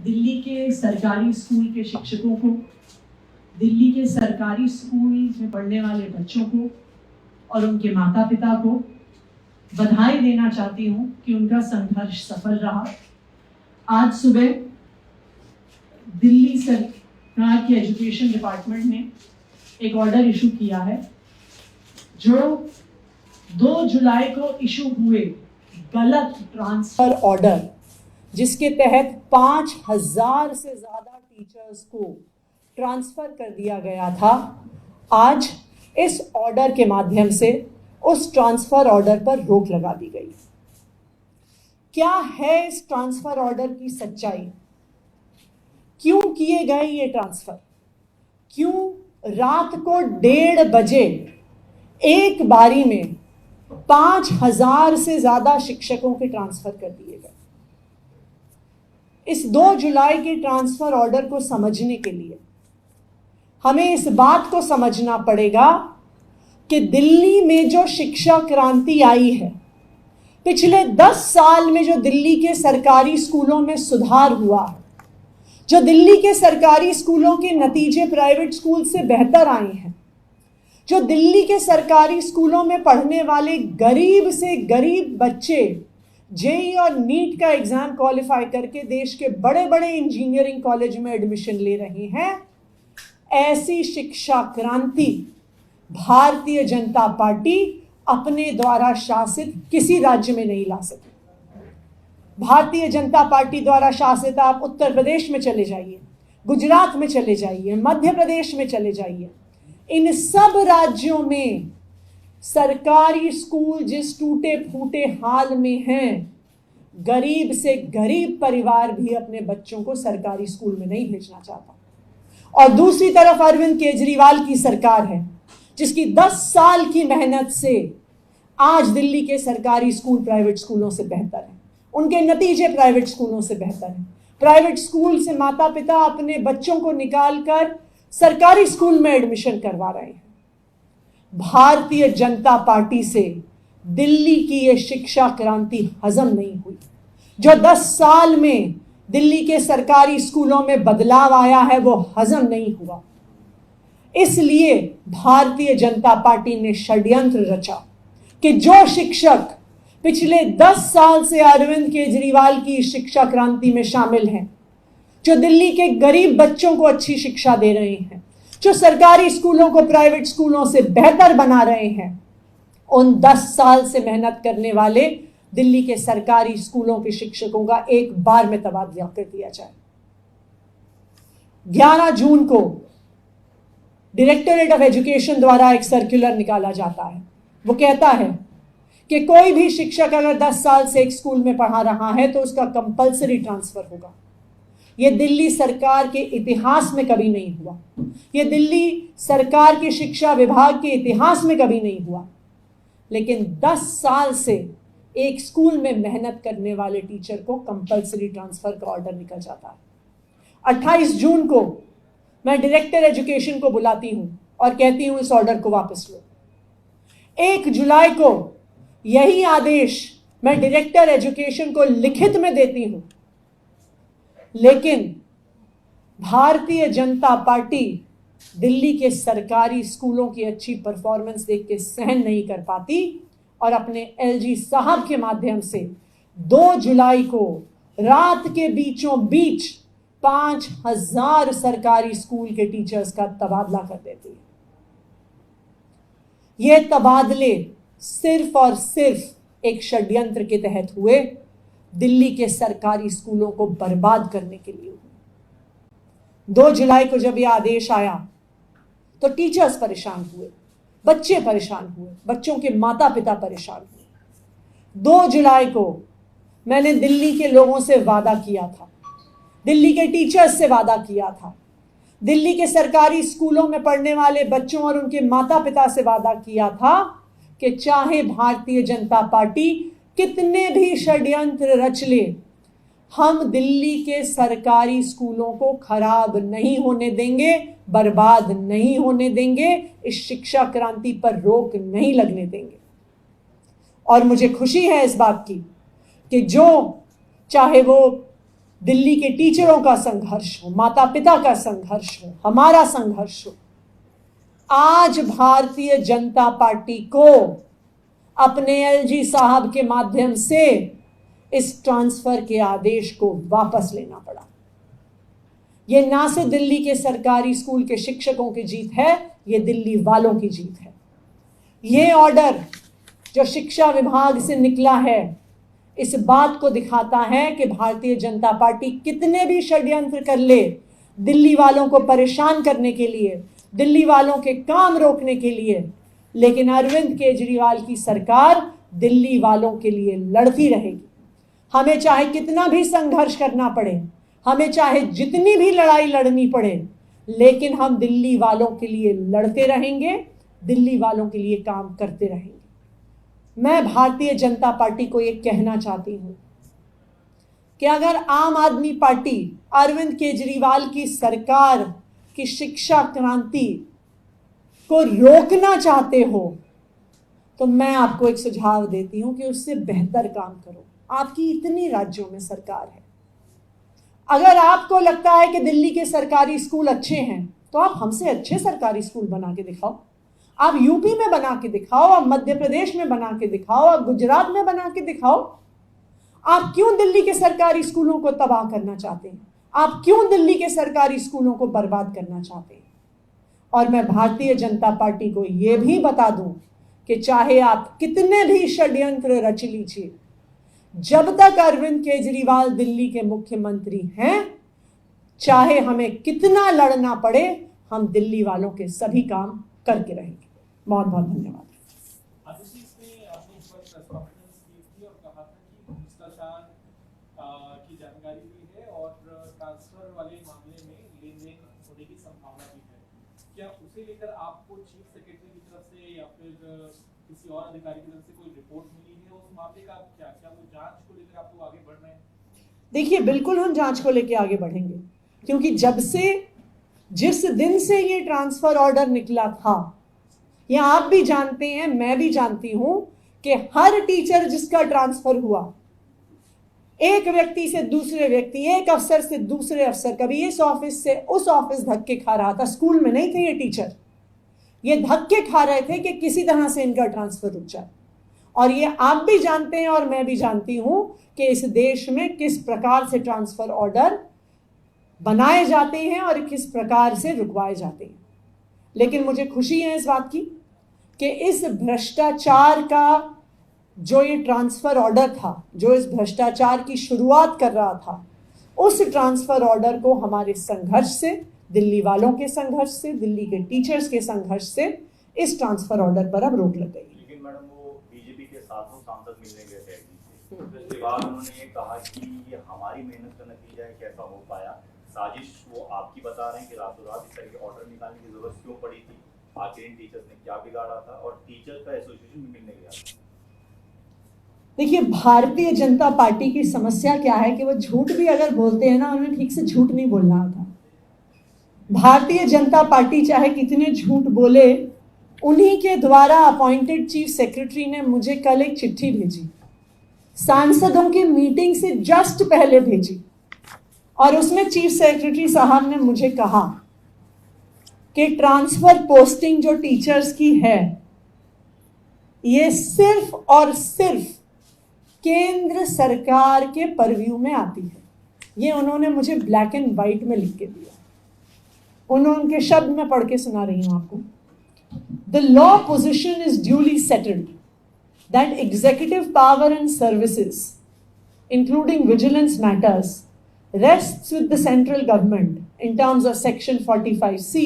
दिल्ली के सरकारी स्कूल के शिक्षकों को, दिल्ली के सरकारी स्कूल में पढ़ने वाले बच्चों को और उनके माता पिता को बधाई देना चाहती हूँ कि उनका संघर्ष सफल रहा। आज सुबह दिल्ली सरकार के एजुकेशन डिपार्टमेंट ने एक ऑर्डर इशू किया है जो 2 जुलाई को इशू हुए गलत ट्रांसफर ऑर्डर, जिसके तहत 5,000 से ज़्यादा टीचर्स को ट्रांसफ़र कर दिया गया था। आज इस ऑर्डर के माध्यम से उस ट्रांसफ़र ऑर्डर पर रोक लगा दी गई। क्या है इस ट्रांसफ़र ऑर्डर की सच्चाई? क्यों किए गए ये ट्रांसफ़र? क्यों रात को 1:30 बजे एक बारी में 5,000 से ज़्यादा शिक्षकों के ट्रांसफ़र कर दिए गए? इस 2 जुलाई के ट्रांसफ़र ऑर्डर को समझने के लिए हमें इस बात को समझना पड़ेगा कि दिल्ली में जो शिक्षा क्रांति आई है, पिछले 10 साल में जो दिल्ली के सरकारी स्कूलों में सुधार हुआ है, जो दिल्ली के सरकारी स्कूलों के नतीजे प्राइवेट स्कूल से बेहतर आए हैं, जो दिल्ली के सरकारी स्कूलों में पढ़ने वाले गरीब से गरीब बच्चे जेईई और नीट का एग्जाम क्वालिफाई करके देश के बड़े बड़े इंजीनियरिंग कॉलेज में एडमिशन ले रहे हैं, ऐसी शिक्षा क्रांति भारतीय जनता पार्टी अपने द्वारा शासित किसी राज्य में नहीं ला सकी। भारतीय जनता पार्टी द्वारा शासित आप उत्तर प्रदेश में चले जाइए, गुजरात में चले जाइए, मध्य प्रदेश में चले जाइए, इन सब राज्यों में सरकारी स्कूल जिस टूटे फूटे हाल में हैं, गरीब से गरीब परिवार भी अपने बच्चों को सरकारी स्कूल में नहीं भेजना चाहता। और दूसरी तरफ अरविंद केजरीवाल की सरकार है, जिसकी 10 साल की मेहनत से आज दिल्ली के सरकारी स्कूल प्राइवेट स्कूलों से बेहतर हैं, उनके नतीजे प्राइवेट स्कूलों से बेहतर हैं। प्राइवेट स्कूल से माता पिता अपने बच्चों को निकालकर सरकारी स्कूल में एडमिशन करवा रहे हैं। भारतीय जनता पार्टी से दिल्ली की ये शिक्षा क्रांति हजम नहीं हुई। जो 10 साल में दिल्ली के सरकारी स्कूलों में बदलाव आया है वो हजम नहीं हुआ। इसलिए भारतीय जनता पार्टी ने षड्यंत्र रचा कि जो शिक्षक पिछले 10 साल से अरविंद केजरीवाल की शिक्षा क्रांति में शामिल हैं, जो दिल्ली के गरीब बच्चों को अच्छी शिक्षा दे रहे हैं, जो सरकारी स्कूलों को प्राइवेट स्कूलों से बेहतर बना रहे हैं, उन 10 साल से मेहनत करने वाले दिल्ली के सरकारी स्कूलों के शिक्षकों का एक बार में तबादला कर दिया जाए। 11 जून को डायरेक्टरेट ऑफ एजुकेशन द्वारा एक सर्कुलर निकाला जाता है। वो कहता है कि कोई भी शिक्षक अगर 10 साल से एक स्कूल में पढ़ा रहा है तो उसका कंपल्सरी ट्रांसफर होगा। ये दिल्ली सरकार के इतिहास में कभी नहीं हुआ। ये दिल्ली सरकार के शिक्षा विभाग के इतिहास में कभी नहीं हुआ। लेकिन 10 साल से एक स्कूल में मेहनत करने वाले टीचर को कंपल्सरी ट्रांसफर का ऑर्डर निकल जाता है। 28 जून को मैं डायरेक्टर एजुकेशन को बुलाती हूं और कहती हूं इस ऑर्डर को वापस लो। 1 जुलाई को यही आदेश मैं डायरेक्टर एजुकेशन को लिखित में देती हूं, लेकिन भारतीय जनता पार्टी दिल्ली के सरकारी स्कूलों की अच्छी परफॉर्मेंस देख के सहन नहीं कर पाती और अपने एलजी साहब के माध्यम से 2 जुलाई को रात के बीचों बीच 5,000 सरकारी स्कूल के टीचर्स का तबादला कर देती है। ये तबादले सिर्फ और सिर्फ एक षड्यंत्र के तहत हुए, दिल्ली के सरकारी स्कूलों को बर्बाद करने के लिए हुए। 2 जुलाई को जब यह आदेश आया तो टीचर्स परेशान हुए, बच्चे परेशान हुए, बच्चों के माता पिता परेशान हुए। 2 जुलाई को मैंने दिल्ली के लोगों से वादा किया था, दिल्ली के टीचर्स से वादा किया था, दिल्ली के सरकारी स्कूलों में पढ़ने वाले बच्चों और उनके माता पिता से वादा किया था कि चाहे भारतीय जनता पार्टी कितने भी षड्यंत्र रच ले, हम दिल्ली के सरकारी स्कूलों को खराब नहीं होने देंगे, बर्बाद नहीं होने देंगे, इस शिक्षा क्रांति पर रोक नहीं लगने देंगे। और मुझे खुशी है इस बात की कि जो चाहे वो दिल्ली के टीचरों का संघर्ष हो, माता पिता का संघर्ष हो, हमारा संघर्ष हो, आज भारतीय जनता पार्टी को अपने एलजी साहब के माध्यम से इस ट्रांसफर के आदेश को वापस लेना पड़ा। यह ना सिर्फ दिल्ली के सरकारी स्कूल के शिक्षकों की जीत है, यह दिल्ली वालों की जीत है। यह ऑर्डर जो शिक्षा विभाग से निकला है, इस बात को दिखाता है कि भारतीय जनता पार्टी कितने भी षड्यंत्र कर ले दिल्ली वालों को परेशान करने के लिए, दिल्ली वालों के काम रोकने के लिए, लेकिन अरविंद केजरीवाल की सरकार दिल्ली वालों के लिए लड़ती रहेगी। हमें चाहे कितना भी संघर्ष करना पड़े, हमें चाहे जितनी भी लड़ाई लड़नी पड़े, लेकिन हम दिल्ली वालों के लिए लड़ते रहेंगे, दिल्ली वालों के लिए काम करते रहेंगे। मैं भारतीय जनता पार्टी को ये कहना चाहती हूं कि अगर आम आदमी पार्टी अरविंद केजरीवाल की सरकार की शिक्षा क्रांति को रोकना चाहते हो, तो मैं आपको एक सुझाव देती हूं कि उससे बेहतर काम करो। आपकी इतनी राज्यों में सरकार है, अगर आपको लगता है कि दिल्ली के सरकारी स्कूल अच्छे हैं, तो आप हमसे अच्छे सरकारी स्कूल बना के दिखाओ। आप यूपी में बना के दिखाओ, आप मध्य प्रदेश में बना के दिखाओ, आप गुजरात में बना के दिखाओ। आप क्यों दिल्ली के सरकारी स्कूलों को तबाह करना चाहते हैं? आप क्यों दिल्ली के सरकारी स्कूलों को बर्बाद करना चाहते हैं? और मैं भारतीय जनता पार्टी को यह भी बता दूं कि चाहे आप कितने भी षड्यंत्र रच लीजिए, जब तक अरविंद केजरीवाल दिल्ली के मुख्यमंत्री हैं, चाहे हमें कितना लड़ना पड़े, हम दिल्ली वालों के सभी काम करके रहेंगे। बहुत बहुत धन्यवाद। की जानकारी भी है और ट्रांसफर वाले मामले में लेन-देन होने की संभावना भी है। क्या उसे लेकर आपको चीफ सेक्रेटरी की तरफ से या फिर किसी और अधिकारी की तरफ से कोई रिपोर्ट मिली है? उस मामले का क्या वो जांच को लेकर आप लोग आगे बढ़ रहे हैं? देखिए, बिल्कुल हम जांच को लेकर आगे बढ़ेंगे, क्योंकि जिस दिन से ये ट्रांसफर ऑर्डर निकला था, या आप भी जानते हैं, मैं भी जानती हूं कि हर टीचर जिसका ट्रांसफर हुआ, एक व्यक्ति से दूसरे व्यक्ति, एक अफसर से दूसरे अफसर, कभी इस ऑफिस से उस ऑफिस धक्के खा रहा था। स्कूल में नहीं थे ये टीचर, ये धक्के खा रहे थे कि किसी तरह से इनका ट्रांसफर रुक जाए। और ये आप भी जानते हैं और मैं भी जानती हूं कि इस देश में किस प्रकार से ट्रांसफर ऑर्डर बनाए जाते हैं और किस प्रकार से रुकवाए जाते हैं। लेकिन मुझे खुशी है इस बात की कि इस भ्रष्टाचार का जो ये ट्रांसफर ऑर्डर था, जो इस भ्रष्टाचार की शुरुआत कर रहा था, उस ट्रांसफर ऑर्डर को हमारे संघर्ष से, दिल्ली वालों के संघर्ष से, दिल्ली के टीचर्स के संघर्ष से इस ट्रांसफर ऑर्डर पर अब रोक लग गई। लेकिन मैडम, वो बीजेपी के साथों सांसद मिलने गए थे उसके बाद उन्होंने ये कहा कि ये हमारी मेहनत का नतीजा है, कैसा हो पाया। साजिश वो आपकी बता रहे हैं कि रातों रात इस तरह के ऑर्डर निकालने की जरूरत क्यों पड़ी थी, आखिर इन टीचर्स ने क्या बिगाड़ा था, और टीचर का एसोसिएशन भी मिलने गया था। देखिए, भारतीय जनता पार्टी की समस्या क्या है कि वो झूठ भी अगर बोलते हैं ना, उन्हें ठीक से झूठ नहीं बोलना आता। भारतीय जनता पार्टी चाहे कितने झूठ बोले, उन्हीं के द्वारा अपॉइंटेड चीफ सेक्रेटरी ने मुझे कल एक चिट्ठी भेजी, सांसदों की मीटिंग से जस्ट पहले भेजी, और उसमें चीफ सेक्रेटरी साहब ने मुझे कहा कि ट्रांसफर पोस्टिंग जो टीचर्स की है, ये सिर्फ और सिर्फ केंद्र सरकार के परव्यू में आती है। ये उन्होंने मुझे ब्लैक एंड व्हाइट में लिख के दिया। उनके शब्द में पढ़ के सुना रही हूं आपको। The law position is duly settled that executive power and services including vigilance matters rests with the central government in terms of section 45C